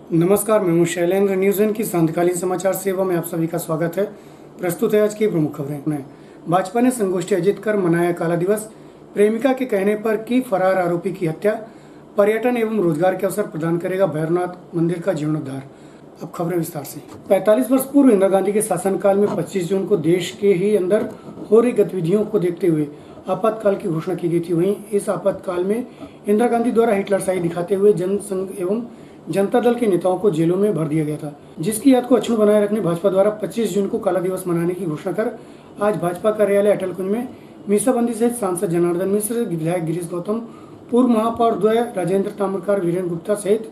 नमस्कार, मैं हूं शैलेंद्र। न्यूज़ की सांध्यकालीन समाचार सेवा में आप सभी का स्वागत है। प्रस्तुत है आज की प्रमुख खबरें। भाजपा ने संगोष्ठी आयोजित कर मनाया काला दिवस। प्रेमिका के कहने पर की फरार आरोपी की हत्या। पर्यटन एवं रोजगार के अवसर प्रदान करेगा भैरवनाथ मंदिर का जीर्णोद्धार। अब खबरें विस्तार से। 45 वर्ष पूर्व इंदिरा गांधी के शासनकाल में 25 जून को देश के ही अंदर हो रही गतिविधियों को देखते हुए आपातकाल की घोषणा की गई थी। वहीं इस आपातकाल में इंदिरा गांधी द्वारा हिटलरशाही दिखाते हुए जनसंघ एवं जनता दल के नेताओं को जेलों में भर दिया गया था, जिसकी याद को अक्षुण्ण बनाए रखने भाजपा द्वारा 25 जून को काला दिवस मनाने की घोषणा कर आज भाजपा कार्यालय अटल कुंज में मीसाबंदी सहित सांसद जनार्दन मिश्र, विधायक गिरीश गौतम, पूर्व महापौर द्वय राजेंद्र ताम्रकार, वीरेंद्र गुप्ता सहित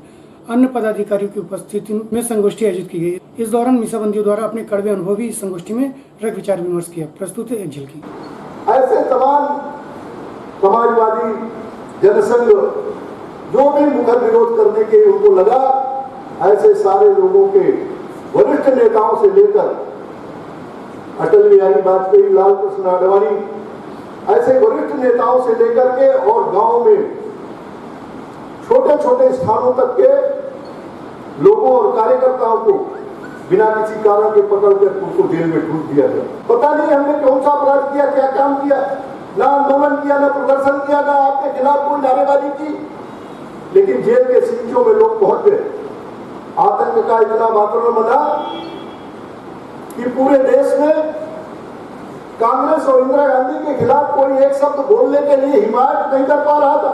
अन्य पदाधिकारियों की उपस्थिति में संगोष्ठी आयोजित की गई। इस दौरान मीसाबंदियों द्वारा अपने कड़वे अनुभव भी इस संगोष्ठी में रख विचार विमर्श किया। प्रस्तुत है एक झलकी। ऐसे तमाम समाजवादी जनसंघ जो भी मुखर विरोध करने के उनको लगा, ऐसे सारे लोगों के वरिष्ठ नेताओं से लेकर अटल बिहारी वाजपेयी, लाल कृष्ण आडवाणी, ऐसे वरिष्ठ नेताओं से लेकर के और गांव में छोटे छोटे स्थानों तक के लोगों और कार्यकर्ताओं को बिना किसी कारण के पकड़कर उनको जेल में ठूस दिया गया। पता नहीं हमने कौन सा अपराध किया, क्या काम किया, ना आंदोलन किया, ना प्रदर्शन किया, ना आपके खिलाफ कोई नारेबाजी की, लेकिन जेल के सीटों में लोग पहुंच गए। आतंक का इतना वातावरण बना कि पूरे देश में कांग्रेस और इंदिरा गांधी के खिलाफ कोई एक शब्द बोलने के लिए हिम्मत नहीं कर पा रहा था।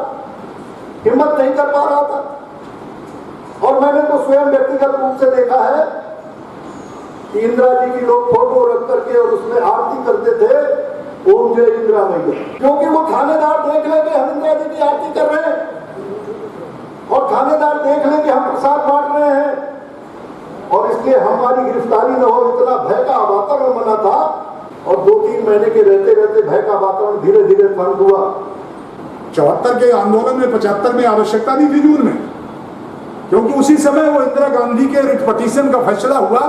और मैंने तो स्वयं व्यक्तिगत रूप से देखा है कि इंदिरा जी की लोग फोटो रख करके और उसमें आरती करते थे, ओम जय इंदिरा मैया, क्योंकि वो थानेदार देख ले कि हम इंदिरा जी की आरती कर रहे हैं और थानेदार देख ले कि हम प्रसाद बांट रहे हैं, और इसलिए हमारी गिरफ्तारी न हो, इतना भय का वातावरण बना था। और 2-3 महीने के रहते रहते भय का वातावरण धीरे धीरे शांत हुआ। 74 के आंदोलन में 75 में आवश्यकता नहीं थी जून में, क्योंकि उसी समय वो इंदिरा गांधी के रिट पिटीशन का फैसला हुआ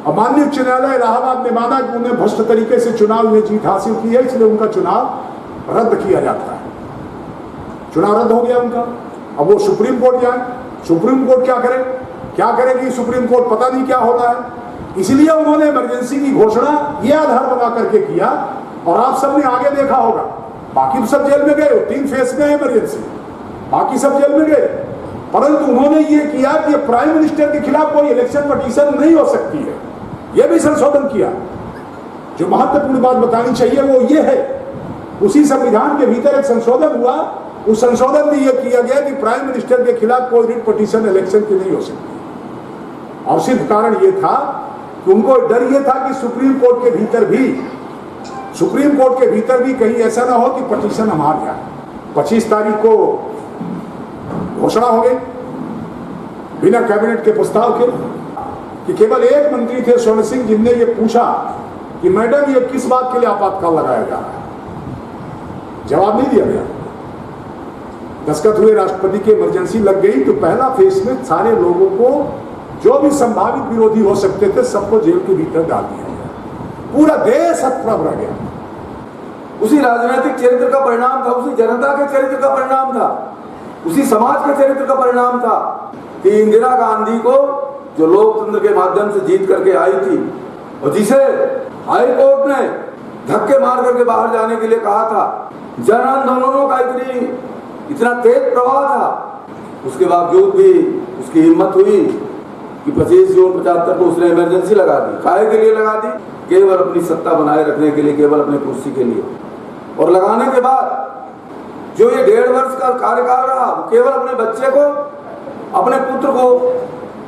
और माननीय उच्च न्यायालय इलाहाबाद ने माना कि उन्हें भ्रष्ट तरीके से चुनाव में जीत हासिल की है, इसलिए उनका चुनाव रद्द किया जाता है। चुनाव रद्द हो गया उनका। अब वो सुप्रीम कोर्ट जाए, सुप्रीम कोर्ट क्या करेगी सुप्रीम कोर्ट, पता नहीं क्या होता है। इसलिए उन्होंने इमरजेंसी की घोषणा ये आधार बना करके किया। और आप सबने आगे देखा होगा, बाकी तो सब जेल में गए, 3 फेस में है इमरजेंसी, बाकी सब जेल में गए, परंतु उन्होंने ये किया कि प्राइम मिनिस्टर के खिलाफ कोई इलेक्शन पिटीशन नहीं हो सकती है। यह भी संशोधन किया। जो महत्वपूर्ण बात बतानी चाहिए वो ये है, उसी संविधान के भीतर एक संशोधन हुआ। उस संशोधन में यह किया गया कि प्राइम मिनिस्टर के खिलाफ कोई रिट पिटीशन इलेक्शन की नहीं हो सकती। और सिर्फ कारण यह था कि उनको डर यह था कि सुप्रीम कोर्ट के भीतर भी कहीं ऐसा ना हो कि पिटीशन हम हार जाए। 25 तारीख को घोषणा हो गई बिना कैबिनेट के प्रस्ताव के कि केवल एक मंत्री थे, स्वर्ण सिंह, जिनने ये पूछा कि मैडम ये किस बात के लिए आपातकाल लगाया जा रहा है। जवाब नहीं दिया गया। दस्तखत हुए, राष्ट्रपति की इमरजेंसी लग गई, तो पहला फेस में सारे लोगों को जो भी संभावित विरोधी हो सकते थे सबको जेल के भीतर डाल दिया गया। पूरा देश हतप्रभ रह गया। उसी राजनीतिक चरित्र का परिणाम था, उसी जनता के चरित्र का परिणाम था, उसी समाज के चरित्र का परिणाम था कि इंदिरा गांधी को जो लोकतंत्र के माध्यम से जीत करके आई थी और जिसे हाई कोर्ट ने धक्के मार करके बाहर जाने के लिए कहा था, जन आंदोलनों का इतना तेज प्रवाह था, उसके बावजूद भी उसकी हिम्मत हुई कि 25 जून 75 को उसने इमरजेंसी लगा दी। काहे के लिए लगा दी? केवल अपनी सत्ता बनाए रखने के लिए, केवल अपने कुर्सी के लिए। और लगाने के बाद जो ये 1.5 वर्ष का कार्यकाल रहा, केवल अपने बच्चे को, अपने पुत्र को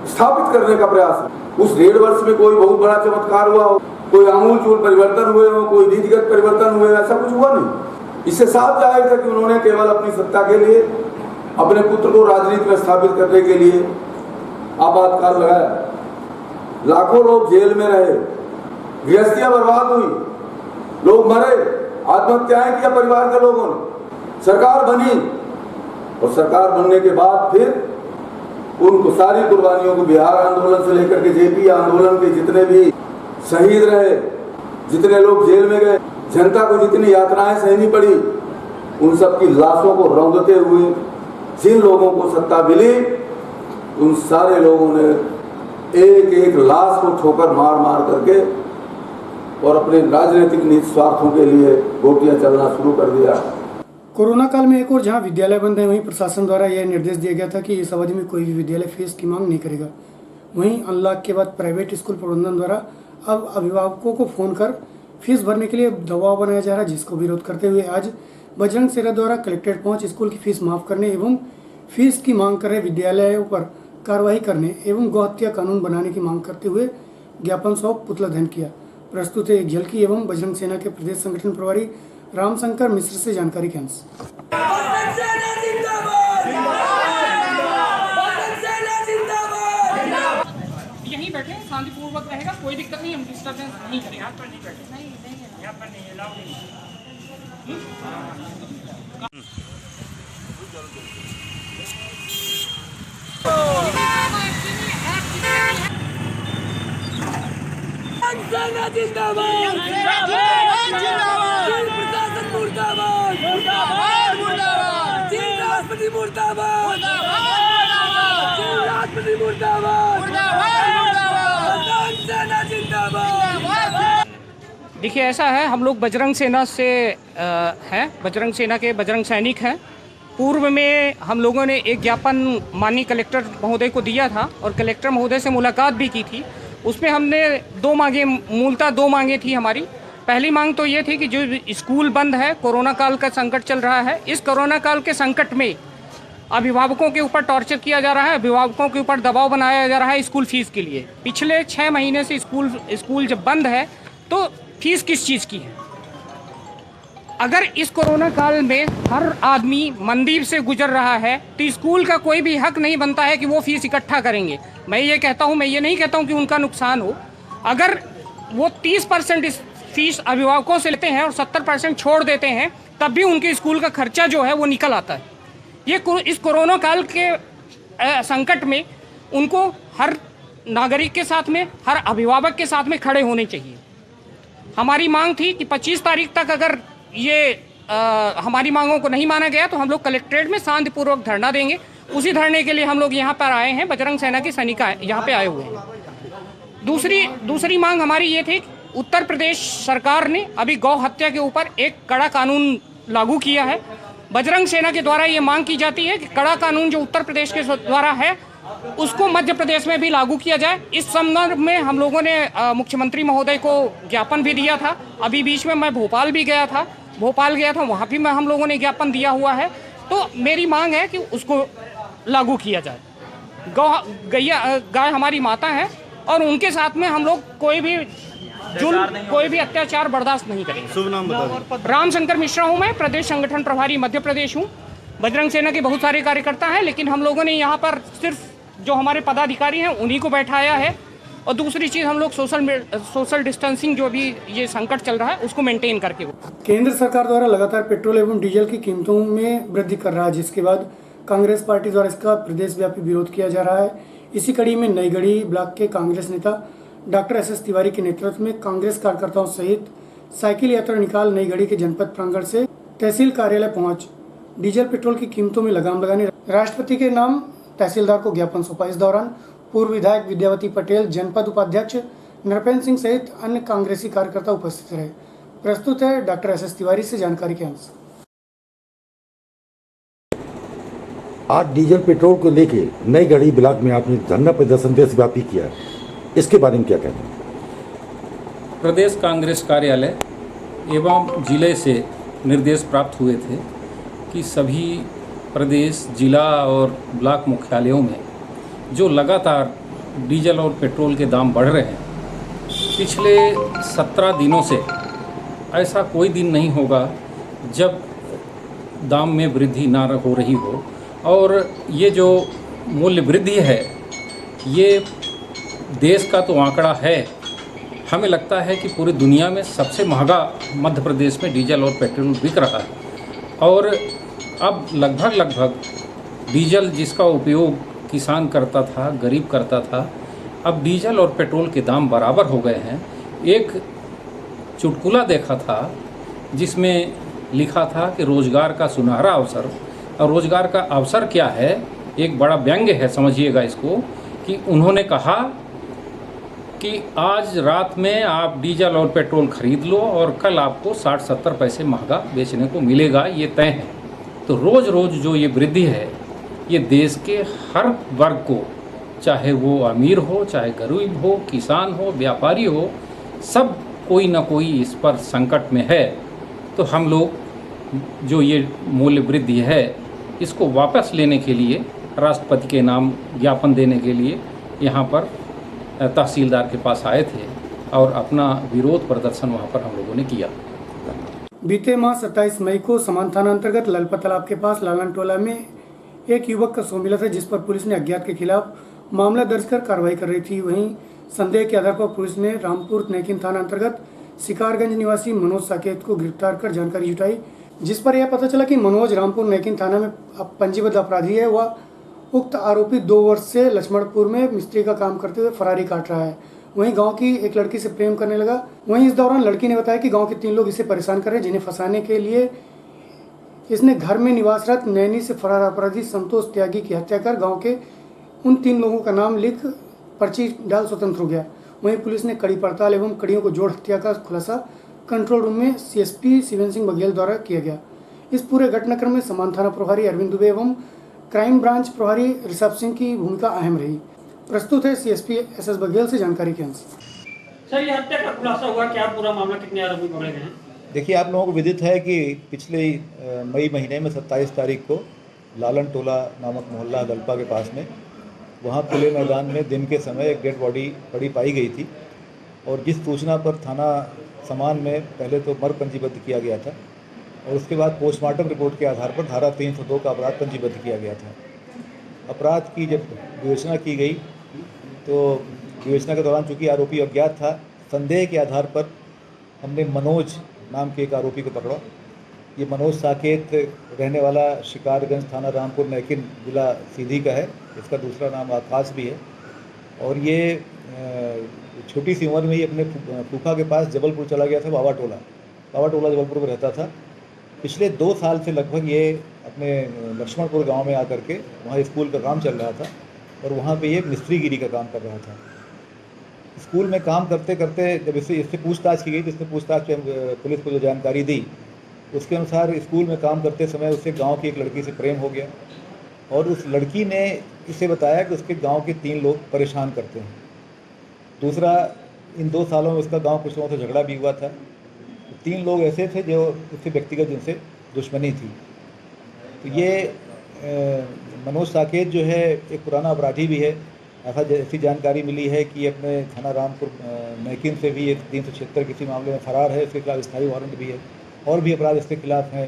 स्थापित करने का प्रयास। उस 1.5 वर्ष में कोई बहुत बड़ा चमत्कार हुआ हो, कोई आमूलचूल परिवर्तन हुए हो, कोई नीतिगत परिवर्तन हुए, ऐसा कुछ हुआ नहीं। इससे साफ जाहिर था कि उन्होंने केवल अपनी सत्ता के लिए, अपने पुत्र को राजनीति में स्थापित करने के लिए आपातकाल लगाया। लाखों लोग जेल में रहे, गृहस्थियां बर्बाद हुई, लोग मरे, आत्महत्याएं किया परिवार के लोगों ने। सरकार बनी और सरकार बनने के बाद फिर उनको सारी कुर्बानियों को, बिहार आंदोलन से लेकर के जेपी आंदोलन के जितने भी शहीद रहे, जितने लोग जेल में गए, जनता को जितनी यातनाएं सहनी पड़ी, उन सब की लाशों को रौंदते हुए जिन लोगों को सत्ता मिली उन सारे लोगों ने एक एक लाश को ठोकर मार मार करके और अपने राजनीतिक निहित स्वार्थों के लिए गोटियां चलना शुरू कर दिया। कोरोना काल में एक और जहां विद्यालय बंद है, वहीं प्रशासन द्वारा यह निर्देश दिया गया था कि इस अवधि में कोई भी विद्यालय फीस की मांग नहीं करेगा। वहीं अनलॉक के बाद प्राइवेट स्कूल प्रबंधन द्वारा अब अभिभावकों को फोन कर फीस भरने के लिए दबाव बनाया जा रहा है, जिसको विरोध करते हुए आज बजरंग सेना द्वारा कलेक्ट्रेट पहुंच स्कूल की फीस माफ करने एवं फीस की मांग कर रहे विद्यालयों पर कार्रवाई करने एवं गौ हत्या कानून बनाने की मांग करते हुए ज्ञापन सौंप पुतला दहन किया। प्रस्तुत है एक झलकी एवं बजरंग सेना के प्रदेश संगठन प्रभारी रामशंकर मिश्र से जानकारी के अंश। यहीं बैठे शांतिपूर्वक रहेगा, कोई दिक्कत नहीं, हम डिस्टर्बेंस नहीं करेंगे। यहाँ पर नहीं बैठे, नहीं यहाँ पर नहीं अलाउ नहीं। देखिए ऐसा है, हम लोग बजरंग सेना से हैं, बजरंग सेना के बजरंग सैनिक हैं। पूर्व में हम लोगों ने एक ज्ञापन माननीय कलेक्टर महोदय को दिया था और कलेक्टर महोदय से मुलाकात भी की थी। उसमें हमने मूलतः दो मांगे थी हमारी। पहली मांग तो ये थी कि जो स्कूल बंद है, कोरोना काल का संकट चल रहा है, इस कोरोना काल के संकट में अभिभावकों के ऊपर टॉर्चर किया जा रहा है, अभिभावकों के ऊपर दबाव बनाया जा रहा है स्कूल फीस के लिए। पिछले 6 महीने से स्कूल जब बंद है तो फीस किस चीज़ की है? अगर इस कोरोना काल में हर आदमी मंदिर से गुजर रहा है तो स्कूल का कोई भी हक नहीं बनता है कि वो फीस इकट्ठा करेंगे। मैं ये नहीं कहता हूँ कि उनका नुकसान हो। अगर वो 30% फीस अभिभावकों से लेते हैं और 70% छोड़ देते हैं, तब भी उनके स्कूल का खर्चा जो है वो निकल आता है। इस कोरोना काल के संकट में उनको हर नागरिक के साथ में, हर अभिभावक के साथ में खड़े होने चाहिए। हमारी मांग थी कि 25 तारीख तक अगर ये हमारी मांगों को नहीं माना गया तो हम लोग कलेक्ट्रेट में शांतिपूर्वक धरना देंगे। उसी धरने के लिए हम लोग यहाँ पर आए हैं, बजरंग सेना के सैनिक यहाँ पे आए हुए हैं। दूसरी मांग हमारी ये थी, उत्तर प्रदेश सरकार ने अभी गौ हत्या के ऊपर एक कड़ा कानून लागू किया है। बजरंग सेना के द्वारा ये मांग की जाती है कि कड़ा कानून जो उत्तर प्रदेश के द्वारा है उसको मध्य प्रदेश में भी लागू किया जाए। इस संदर्भ में हम लोगों ने मुख्यमंत्री महोदय को ज्ञापन भी दिया था। अभी बीच में मैं भोपाल गया था, वहाँ भी हम लोगों ने ज्ञापन दिया हुआ है। तो मेरी मांग है कि उसको लागू किया जाए। गाय हमारी माता है और उनके साथ में हम लोग कोई भी अत्याचार बर्दाश्त नहीं करेंगे। शुभ नाम बताइए। रामशंकर मिश्रा हूँ मैं, प्रदेश संगठन प्रभारी मध्य प्रदेश हूँ। बजरंग सेना के बहुत सारे कार्यकर्ता हैं, लेकिन हम लोगों ने यहाँ पर सिर्फ जो हमारे पदाधिकारी हैं उन्हीं को बैठाया है। और दूसरी चीज़, हम लोग सोशल डिस्टेंसिंग जो भी ये संकट चल रहा है उसको मेंटेन करके। केंद्र सरकार द्वारा लगातार पेट्रोल एवं डीजल की कीमतों में वृद्धि कर रहा है, जिसके बाद कांग्रेस पार्टी द्वारा इसका प्रदेशव्यापी विरोध किया जा रहा है। इसी कड़ी में नईगढ़ी ब्लॉक के कांग्रेस नेता डॉक्टर एस तिवारी के नेतृत्व में कांग्रेस कार्यकर्ताओं सहित साइकिल यात्रा निकाल नईगढ़ी के जनपद प्रांगण से तहसील कार्यालय पहुंच डीजल पेट्रोल की कीमतों में लगाम लगाने राष्ट्रपति के नाम तहसीलदार को ज्ञापन सौंपा। इस दौरान पूर्व विधायक विद्यावती पटेल, जनपद उपाध्यक्ष नरपेंद्र सिंह सहित अन्य कांग्रेसी कार्यकर्ता उपस्थित रहे। प्रस्तुत है डॉक्टर एस तिवारी से जानकारी के अंश। आज डीजल पेट्रोल को लेके नईगढ़ी ब्लॉक में आपने धरना प्रदर्शन देशव्यापी किया है, इसके बारे में क्या कहते हैं? प्रदेश कांग्रेस कार्यालय एवं जिले से निर्देश प्राप्त हुए थे कि सभी प्रदेश, जिला और ब्लॉक मुख्यालयों में जो लगातार डीजल और पेट्रोल के दाम बढ़ रहे हैं, पिछले 17 दिनों से ऐसा कोई दिन नहीं होगा जब दाम में वृद्धि ना हो रही हो। और ये जो मूल्य वृद्धि है, ये देश का तो आंकड़ा है, हमें लगता है कि पूरी दुनिया में सबसे महंगा मध्य प्रदेश में डीजल और पेट्रोल बिक रहा है। और अब लगभग डीजल जिसका उपयोग किसान करता था, गरीब करता था, अब डीजल और पेट्रोल के दाम बराबर हो गए हैं। एक चुटकुला देखा था जिसमें लिखा था कि रोज़गार का सुनहरा अवसर, और रोज़गार का अवसर क्या है एक बड़ा व्यंग्य है, समझिएगा इसको, कि उन्होंने कहा कि आज रात में आप डीजल और पेट्रोल खरीद लो और कल आपको 60-70 पैसे महंगा बेचने को मिलेगा, ये तय है। तो रोज़ रोज़ जो ये वृद्धि है, ये देश के हर वर्ग को, चाहे वो अमीर हो, चाहे गरीब हो, किसान हो, व्यापारी हो, सब कोई ना कोई इस पर संकट में है। तो हम लोग जो ये मूल्य वृद्धि है, इसको वापस लेने के लिए राष्ट्रपति के नाम ज्ञापन देने के लिए यहाँ पर तहसीलदार के पास आए थे और अपना विरोध प्रदर्शन वहाँ पर हम लोगों ने किया। बीते माह 27 मई को समान थाना अंतर्गत ललपा तालाब के पास लालन टोला में एक युवक का शव मिला था, जिस पर पुलिस ने अज्ञात के खिलाफ मामला दर्ज कर कार्रवाई कर रही थी। वहीं संदेह के आधार पर पुलिस ने रामपुर नेकिन थाना अंतर्गत शिकारगंज निवासी मनोज साकेत को गिरफ्तार कर जानकारी जुटाई, जिस पर यह पता चला कि मनोज रामपुर नेकिन थाना में पंजीबद्ध अपराधी है। वह उक्त आरोपी 2 वर्ष से लक्ष्मणपुर में मिस्त्री का काम करते हुए फरारी काट रहा है। वहीं गांव की एक लड़की से प्रेम करने लगा। वहीं इस दौरान लड़की ने बताया कि गांव के 3 लोग इसे परेशान कर रहे हैं, जिन्हें फंसाने के लिए इसने घर में निवासरत नैनी से फरार अपराधी संतोष त्यागी की हत्या कर गांव के उन 3 लोगों का नाम लिख पर्ची डाल स्वतंत्र हो गया। वहीं पुलिस ने कड़ी पड़ताल एवं कड़ियों को जोड़ हत्या का खुलासा कंट्रोल रूम में सीएसपी शिवेंद्र सिंह बघेल द्वारा किया गया। इस पूरे घटनाक्रम में समान थाना प्रभारी अरविंद दुबे एवं क्राइम ब्रांच प्रभारी ऋषभ सिंह की भूमिका अहम रही। प्रस्तुत है सीएसपी एसएस बघेल से जानकारी के अंश। सर, ये हत्या का खुलासा हुआ क्या? पूरा मामला, कितने आरोपी पकड़े गए हैं? देखिए, आप लोगों को विदित है कि पिछले मई महीने में 27 तारीख को लालन टोला नामक मोहल्ला दलपा के पास में, वहाँ खुले मैदान में दिन के समय एक डेड बॉडी पड़ी पाई गई थी। और जिस सूचना पर थाना समान में पहले तो मर्ग पंजीबद्ध किया गया था और उसके बाद पोस्टमार्टम रिपोर्ट के आधार पर धारा 302 का अपराध पंजीबद्ध किया गया था। अपराध की जब विवेचना की गई तो विवेचना के दौरान चूंकि आरोपी अज्ञात था, संदेह के आधार पर हमने मनोज नाम के एक आरोपी को पकड़ा। ये मनोज साकेत रहने वाला शिकारगंज थाना रामपुर नेकिन जिला सीधी का है। इसका दूसरा नाम आकाश भी है और ये छोटी सी उम्र में ही अपने फूफा के पास जबलपुर चला गया था। बाबा टोला जबलपुर में रहता था। पिछले 2 साल से लगभग ये अपने लक्ष्मणपुर गांव में आकर के वहाँ स्कूल का काम चल रहा था और वहाँ पे ये मिस्त्रीगिरी का काम कर रहा था। स्कूल में काम करते करते जब इससे पूछताछ की गई तो इसने पूछताछ पे पुलिस को जो जानकारी दी उसके अनुसार स्कूल में काम करते समय उससे गांव की एक लड़की से प्रेम हो गया और उस लड़की ने इसे बताया कि उसके गांव के 3 लोग परेशान करते हैं। दूसरा, इन 2 सालों में उसका गांव कुछ लोगों से झगड़ा भी हुआ था। 3 लोग ऐसे थे जो उससे व्यक्तिगत जिनसे दुश्मनी थी। तो ये मनोज साकेत जो है एक पुराना अपराधी भी है। ऐसी जानकारी मिली है कि अपने थाना रामपुर नेकिन से भी 376 किसी मामले में फरार है। इसके खिलाफ स्थायी वारंट भी है और भी अपराध इसके खिलाफ हैं।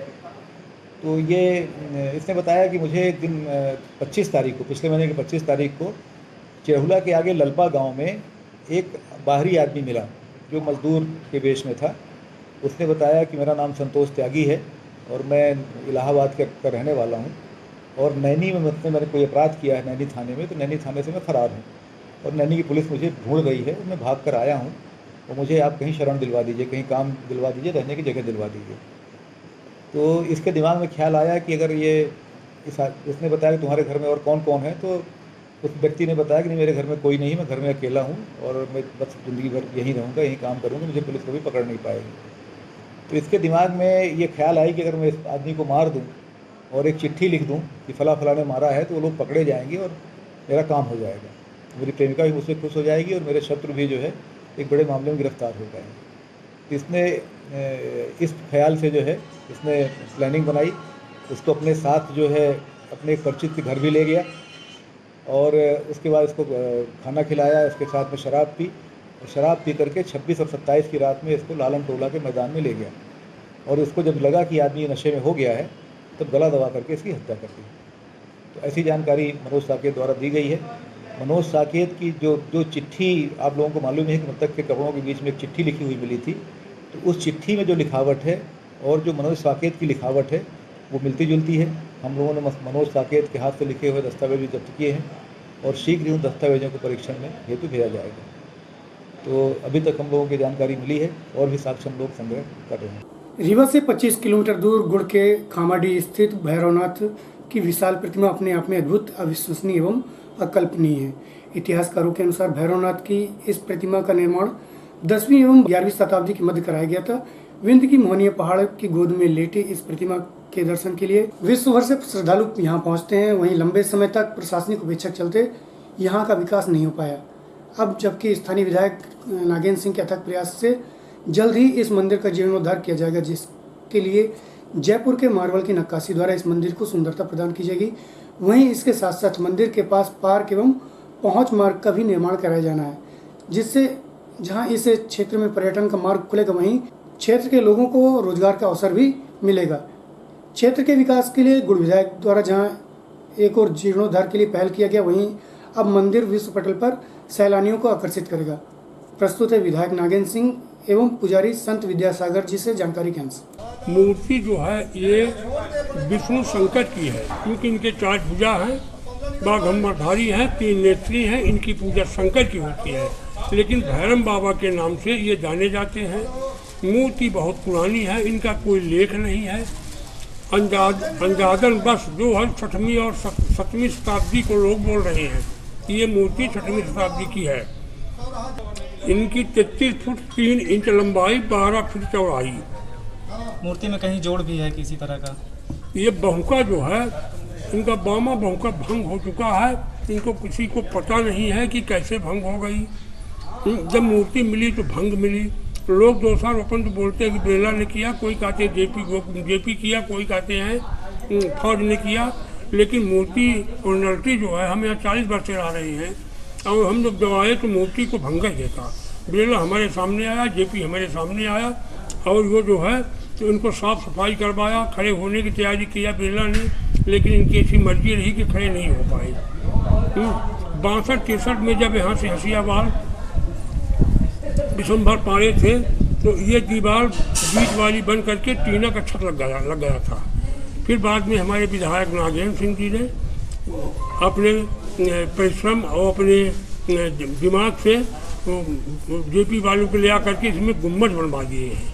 तो ये इसने बताया कि मुझे एक दिन 25 तारीख को, पिछले महीने की 25 तारीख को चिरहुला के आगे ललपा गांव में एक बाहरी आदमी मिला जो मजदूर के वेश में था। उसने बताया कि मेरा नाम संतोष त्यागी है और मैं इलाहाबाद का रहने वाला हूँ और नैनी में मैंने कोई अपराध किया है नैनी थाने में, तो नैनी थाने से मैं फ़रार हूँ और नैनी की पुलिस मुझे ढूंढ रही है। मैं भाग कर आया हूँ और मुझे आप कहीं शरण दिलवा दीजिए, कहीं काम दिलवा दीजिए, रहने की जगह दिलवा दीजिए। तो इसके दिमाग में ख्याल आया कि अगर ये इसने बताया कि तुम्हारे घर में और कौन कौन है, तो उस व्यक्ति ने बताया कि नहीं, मेरे घर में कोई नहीं, मैं घर में अकेला हूँ और मैं बस ज़िंदगी भर यहीं रहूँगा, यहीं काम करूँगा, मुझे पुलिस कभी पकड़ नहीं पाएगी। तो इसके दिमाग में ये ख्याल आई कि अगर मैं इस आदमी को मार दूँ और एक चिट्ठी लिख दूँ कि फला ने मारा है, तो वो लोग पकड़े जाएंगे और मेरा काम हो जाएगा। मेरी प्रेमिका भी मुझसे खुश हो जाएगी और मेरे शत्रु भी जो है एक बड़े मामले में गिरफ्तार हो जाएंगे। तो इसने इस ख्याल से जो है इसने प्लानिंग बनाई। उसको अपने साथ जो है अपने एक परिचित के घर भी ले गया और उसके बाद इसको खाना खिलाया, इसके साथ में शराब पी और शराब पी करके 26 और 27 की रात में इसको लालन टोला के मैदान में ले गया और इसको जब लगा कि आदमी नशे में हो गया है तब गला दबा करके इसकी हत्या कर दी। तो ऐसी जानकारी मनोज साकेत द्वारा दी गई है। मनोज साकेत की जो चिट्ठी आप लोगों को मालूम है कि मृतक के कपड़ों के बीच में एक चिट्ठी लिखी हुई मिली थी, तो उस चिट्ठी में जो लिखावट है और जो मनोज साकेत की लिखावट है वो मिलती जुलती है। हम लोगों ने मनोज साकेत के हाथ से लिखे हुए दस्तावेज भी जब्त किए हैं और शीघ्र उन दस्तावेजों को परीक्षण में हेतु भेजा जाएगा। तो अभी तक हम लोगों की जानकारी मिली है और भी साक्ष्य हम लोग संग्रह कर रहे हैं। रीवा से 25 किलोमीटर दूर गुड़ के खामाडी स्थित भैरवनाथ की विशाल प्रतिमा अपने आप में अद्भुत, अविश्वसनीय एवं अकल्पनीय है। इतिहासकारों के अनुसार भैरवनाथ की इस प्रतिमा का निर्माण 10वीं एवं 11वीं शताब्दी के मध्य कराया गया था। विंध्य की मोहनीय पहाड़ की गोद में लेटे इस प्रतिमा के दर्शन के लिए विश्व भर से श्रद्धालु यहाँ पहुँचते हैं। वहीं लंबे समय तक प्रशासनिक उपेक्षा के चलते यहाँ का विकास नहीं हो पाया। अब जबकि स्थानीय विधायक नागेंद्र सिंह के अथक प्रयास से जल्द ही इस मंदिर का जीर्णोद्धार किया जाएगा, जिसके लिए जयपुर के मार्बल की नक्काशी द्वारा इस मंदिर को सुंदरता प्रदान की जाएगी। वहीं इसके साथ साथ मंदिर के पास पार्क एवं पहुंच मार्ग का भी निर्माण कराया जाना है, जिससे जहां इस क्षेत्र में पर्यटन का मार्ग खुलेगा, वहीं क्षेत्र के लोगों को रोजगार का अवसर भी मिलेगा। क्षेत्र के विकास के लिए गुड़ विधायक द्वारा जहां एक और जीर्णोद्धार के लिए पहल किया गया, वहीं अब मंदिर विश्व पटल पर सैलानियों को आकर्षित करेगा। प्रस्तुत है विधायक नागेंद्र सिंह एवं पुजारी संत विद्यासागर जी से जानकारी के अंश। मूर्ति जो है ये विष्णु शंकर की है, क्योंकि इनके 4 भुजा हैं, बाघम्बरधारी हैं, 3 नेत्री हैं। इनकी पूजा शंकर की होती है, लेकिन भैरव बाबा के नाम से ये जाने जाते हैं। मूर्ति बहुत पुरानी है, इनका कोई लेख नहीं है। अंदाजन बस जो है 6वीं और 7वीं शताब्दी को लोग बोल रहे हैं कि ये मूर्ति 6वीं शताब्दी की है। इनकी 33 फुट 3 इंच लंबाई, 12 फीट चौड़ाई। मूर्ति में कहीं जोड़ भी है किसी तरह का? ये बहुका जो है, इनका बामा बहुका भंग हो चुका है। इनको किसी को पता नहीं है कि कैसे भंग हो गई। जब मूर्ति मिली तो भंग मिली। लोग दोषारोपण तो बोलते हैं कि बिरला ने किया, कोई कहते हैं जेपी किया, कोई कहते हैं फौज ने किया। लेकिन मूर्ति ओरिजिनलिटी जो है, हम यहाँ 40 वर्ष से रह रहे हैं और हम जब दवाए तो मूर्ति को भंग ही देता। बिरला हमारे सामने आया, जेपी हमारे सामने आया और वो जो है तो इनको साफ सफाई करवाया, खड़े होने की तैयारी किया बिरला ने, लेकिन इनकी ऐसी मर्जी रही कि खड़े नहीं हो पाए। 62-63 में जब यहाँ से हसियाबाद दिसंबर पारे थे तो ये दीवार बीच वाली बन करके टीना का छत लग गया था। फिर बाद में हमारे विधायक नागेंद्र सिंह जी ने अपने परिश्रम और अपने दिमाग से जेपी वालों को ले आकर के इसमें गुम्बद बनवा दिए हैं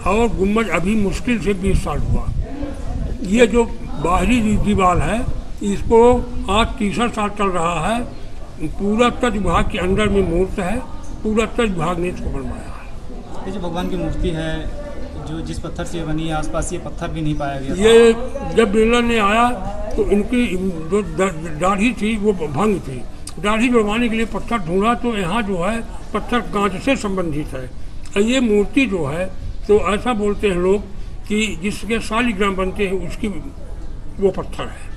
और गुम्बद अभी मुश्किल से 20 साल हुआ। ये जो बाहरी दीवार है इसको आज 30 साल चल रहा है। पूरा तज विभाग के अंदर में मूर्त है, पूरा तज विभाग ने इसको बनवाया है। ये जो भगवान की मूर्ति है, जो जिस पत्थर से बनी है, आसपास ये पत्थर भी नहीं पाया गया। ये जब बिरला ने आया तो इनकी जो दाढ़ी थी वो भंग थी। दाढ़ी बनवाने के लिए पत्थर ढूंढा तो यहाँ जो है पत्थर कांच से संबंधित है। और ये मूर्ति जो है तो ऐसा बोलते हैं लोग कि जिसके शालिग्राम बनते हैं उसकी वो पत्थर है।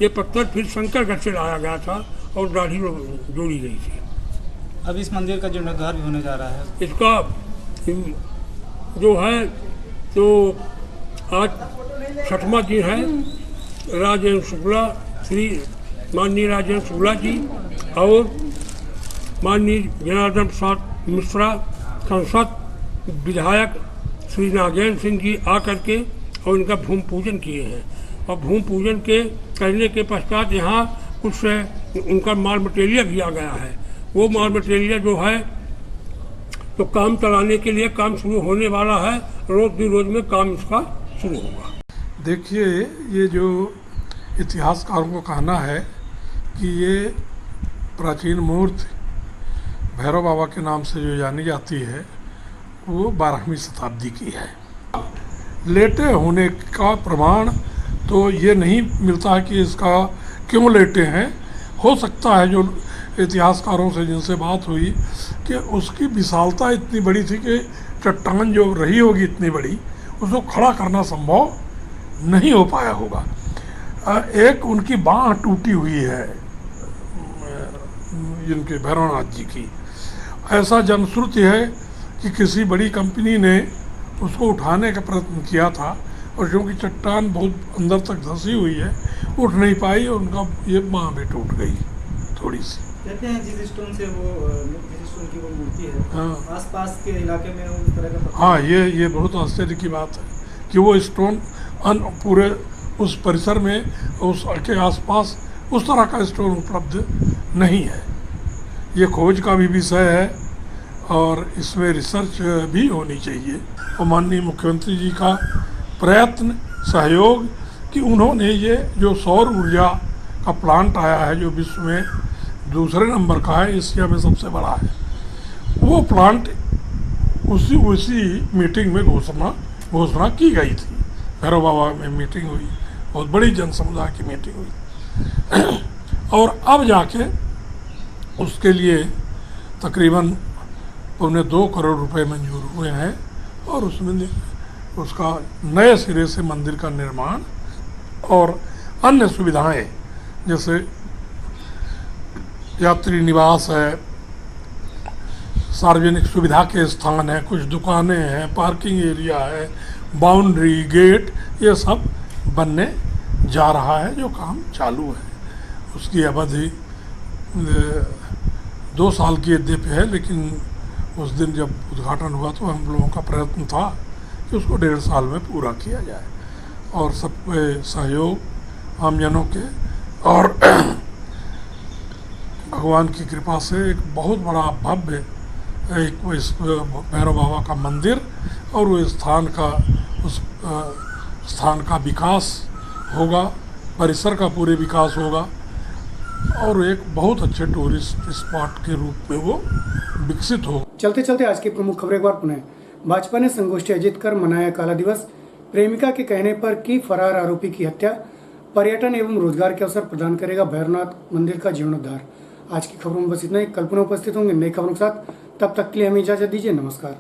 ये पत्थर फिर शंकरगढ़ से लाया गया था और दाढ़ी जोड़ी गई थी। अब इस मंदिर का जीर्णोद्धार भी होने जा रहा है। इसका जो है तो आज 6वां दिन है। राजेंद्र शुक्ला, श्री माननीय राजेंद्र शुक्ला जी और माननीय जनार्दन प्रसाद मिश्रा सांसद, विधायक श्री नागेंद्र सिंह जी आकर के और इनका भूमि पूजन किए हैं। और भूमि पूजन के करने के पश्चात यहाँ कुछ उनका माल मटेरियल भी आ गया है। वो माल मटेरियल जो है तो काम चलाने के लिए काम शुरू होने वाला है। रोज में काम इसका शुरू होगा। देखिए, ये जो इतिहासकारों को कहना है कि ये प्राचीन मूर्ति भैरव बाबा के नाम से जो जानी जाती है वो 12वीं शताब्दी की है। लेटे होने का प्रमाण तो ये नहीं मिलता है कि इसका क्यों लेटे हैं। हो सकता है जो इतिहासकारों से जिनसे बात हुई कि उसकी विशालता इतनी बड़ी थी कि चट्टान जो रही होगी इतनी बड़ी, उसको खड़ा करना संभव नहीं हो पाया होगा। एक उनकी बाँह टूटी हुई है जिनके भैरवनाथ जी की। ऐसा जनश्रुति है कि किसी बड़ी कंपनी ने उसको उठाने का प्रयत्न किया था और क्योंकि चट्टान बहुत अंदर तक धंसी हुई है, उठ नहीं पाई और उनका ये बाँह भी टूट गई थोड़ी सी। कहते हैं जिस स्टोन से जिस स्टोन की वो मूर्ति है, हाँ, आसपास के इलाके में उस तरह का। हाँ, ये बहुत आश्चर्य की बात है कि वो स्टोन पूरे उस परिसर में उसके आसपास उस तरह का स्टोन उपलब्ध नहीं है। ये खोज का भी विषय है और इसमें रिसर्च भी होनी चाहिए। और माननीय मुख्यमंत्री जी का प्रयत्न, सहयोग कि उन्होंने ये जो सौर ऊर्जा का प्लांट आया है जो विश्व में दूसरे नंबर का है, एशिया में सबसे बड़ा है, वो प्लांट उसी मीटिंग में घोषणा की गई थी। भैरव बाबा में मीटिंग हुई, बहुत बड़ी जन समुदाय की मीटिंग हुई और अब जाके उसके लिए तकरीबन 2 करोड़ रुपए मंजूर हुए हैं और उसमें उसका नए सिरे से मंदिर का निर्माण और अन्य सुविधाएं जैसे यात्री निवास है, सार्वजनिक सुविधा के स्थान है, कुछ दुकानें हैं, पार्किंग एरिया है, बाउंड्री, गेट, ये सब बनने जा रहा है, जो काम चालू है। उसकी अवधि 2 साल की अवधि पे है, लेकिन उस दिन जब उद्घाटन हुआ तो हम लोगों का प्रयत्न था कि उसको 1.5 साल में पूरा किया जाए और सबके सहयोग आमजनों के और भगवान की कृपा से एक बहुत बड़ा भव्य एक भैरव बाबा का मंदिर और वो उस स्थान का विकास होगा, परिसर का पूरे विकास होगा और एक बहुत अच्छे टूरिस्ट स्पॉट के रूप में वो विकसित होगा। चलते चलते आज की प्रमुख खबरें एक बार पुनः। भाजपा ने संगोष्ठी आयोजित कर मनाया काला दिवस, प्रेमिका के कहने पर की फरार आरोपी की हत्या, पर्यटन एवं रोजगार के अवसर प्रदान करेगा भैरवनाथ मंदिर का जीर्णोद्धार। आज की खबरों में बस इतना ही। कल पुनः उपस्थित होंगे नई खबरों के साथ, तब तक के लिए हमें इजाजत दीजिए। नमस्कार।